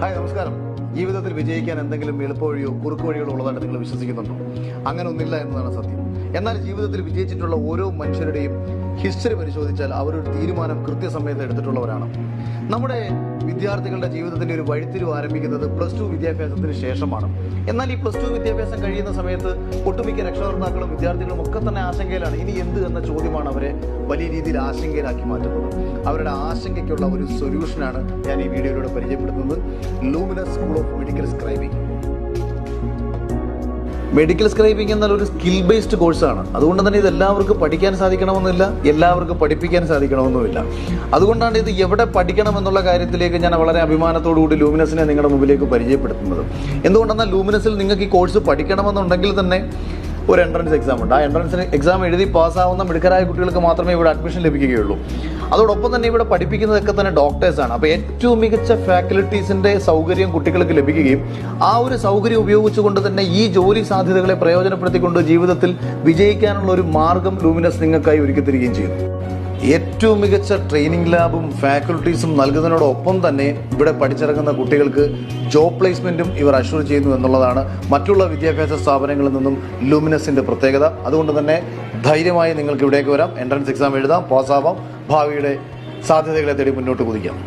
Hi, നമസ്കാരം. ജീവിതത്തിൽ വിജയിക്കാൻ എന്തെങ്കിലും എളുപ്പവഴിയോ കുറുക്കു വഴികളോ ഉള്ളതായിട്ട് നിങ്ങൾ വിശ്വസിക്കുന്നുണ്ടോ? അങ്ങനെ ഒന്നില്ല എന്നതാണ് സത്യം. എന്നാൽ ജീവിതത്തിൽ വിജയിച്ചിട്ടുള്ള ഓരോ മനുഷ്യരുടെയും ഹിസ്റ്ററി പരിശോധിച്ചാൽ അവരൊരു തീരുമാനം കൃത്യസമയത്ത് എടുത്തിട്ടുള്ളവരാണ്. നമ്മുടെ വിദ്യാർത്ഥികളുടെ ജീവിതത്തിന്റെ ഒരു വഴിത്തിരിവ് ആരംഭിക്കുന്നത് +2 വിദ്യാഭ്യാസത്തിന് ശേഷമാണ്. എന്നാൽ ഈ +2 വിദ്യാഭ്യാസം കഴിയുന്ന സമയത്ത് ഒട്ടുമിക്ക രക്ഷകർത്താക്കളും വിദ്യാർത്ഥികളും ഒക്കെ തന്നെ ആശങ്കയിലാണ്. ഇനി എന്ത് എന്ന ചോദ്യമാണ് അവരെ വലിയ രീതിയിൽ ആശങ്കയിലാക്കി മാറ്റുന്നത്. അവരുടെ ആശങ്കയ്ക്കുള്ള ഒരു സൊല്യൂഷനാണ് ഞാൻ ഈ വീഡിയോയിലൂടെ പരിചയപ്പെടുത്തുന്നത്. Luminous school of medical scribing. Medical scribing എന്നാൽ ഒരു സ്കിൽ ബേസ്ഡ് കോഴ്സാണ്. അതുകൊണ്ട് തന്നെ ഇത് എല്ലാവർക്കും പഠിക്കാൻ സാധിക്കണമെന്നില്ല, എല്ലാവർക്കും പഠിപ്പിക്കാൻ സാധിക്കണമെന്നുമില്ല. അതുകൊണ്ടാണ് ഇത് എവിടെ പഠിക്കണം എന്നുള്ള കാര്യത്തിലേക്ക് ഞാൻ വളരെ അഭിമാനത്തോടുകൂടി ലൂമിനസിനെ നിങ്ങളുടെ മുമ്പിലേക്ക് പരിചയപ്പെടുത്തുന്നത്. എന്തുകൊണ്ടെന്നാൽ ലൂമിനസിൽ നിങ്ങൾക്ക് ഈ കോഴ്സ് പഠിക്കണമെന്നുണ്ടെങ്കിൽ തന്നെ ഒരു എൻട്രൻസ് എക്സാം ഉണ്ട്. ആ എൻട്രൻസ് എക്സാം എഴുതി പാസ്സാവുന്ന മിടുക്കരായ കുട്ടികൾക്ക് മാത്രമേ ഇവിടെ അഡ്മിഷൻ ലഭിക്കുകയുള്ളൂ. അതോടൊപ്പം തന്നെ ഇവിടെ പഠിപ്പിക്കുന്നതൊക്കെ തന്നെ ഡോക്ടേഴ്സാണ്. അപ്പോൾ ഏറ്റവും മികച്ച ഫാക്കൽറ്റീസിന്റെ സൗകര്യം കുട്ടികൾക്ക് ലഭിക്കുകയും ആ ഒരു സൗകര്യം ഉപയോഗിച്ചുകൊണ്ട് തന്നെ ഈ ജോലി സാധ്യതകളെ പ്രയോജനപ്പെടുത്തിക്കൊണ്ട് ജീവിതത്തിൽ വിജയിക്കാനുള്ള ഒരു മാർഗം ലൂമിനസ് നിങ്ങൾക്കായി ഒരുക്കി തരികയും ചെയ്യുന്നു. ഏറ്റവും മികച്ച ട്രെയിനിങ് ലാബും ഫാക്കൽറ്റീസും നൽകുന്നതിനോടൊപ്പം തന്നെ ഇവിടെ പഠിച്ചിറങ്ങുന്ന കുട്ടികൾക്ക് ജോബ് പ്ലേസ്മെന്റും ഇവർ അഷ്വർ ചെയ്യുന്നു എന്നുള്ളതാണ് മറ്റുള്ള വിദ്യാഭ്യാസ സ്ഥാപനങ്ങളിൽ നിന്നും ലൂമിനസിന്റെ പ്രത്യേകത. അതുകൊണ്ട് തന്നെ ധൈര്യമായി നിങ്ങൾക്ക് ഇവിടേക്ക് വരാം, എൻട്രൻസ് എക്സാം എഴുതാം, പാസ്സാവാം, ഭാവിയുടെ സാധ്യതകളെ തേടി മുന്നോട്ട് കുതിക്കാം.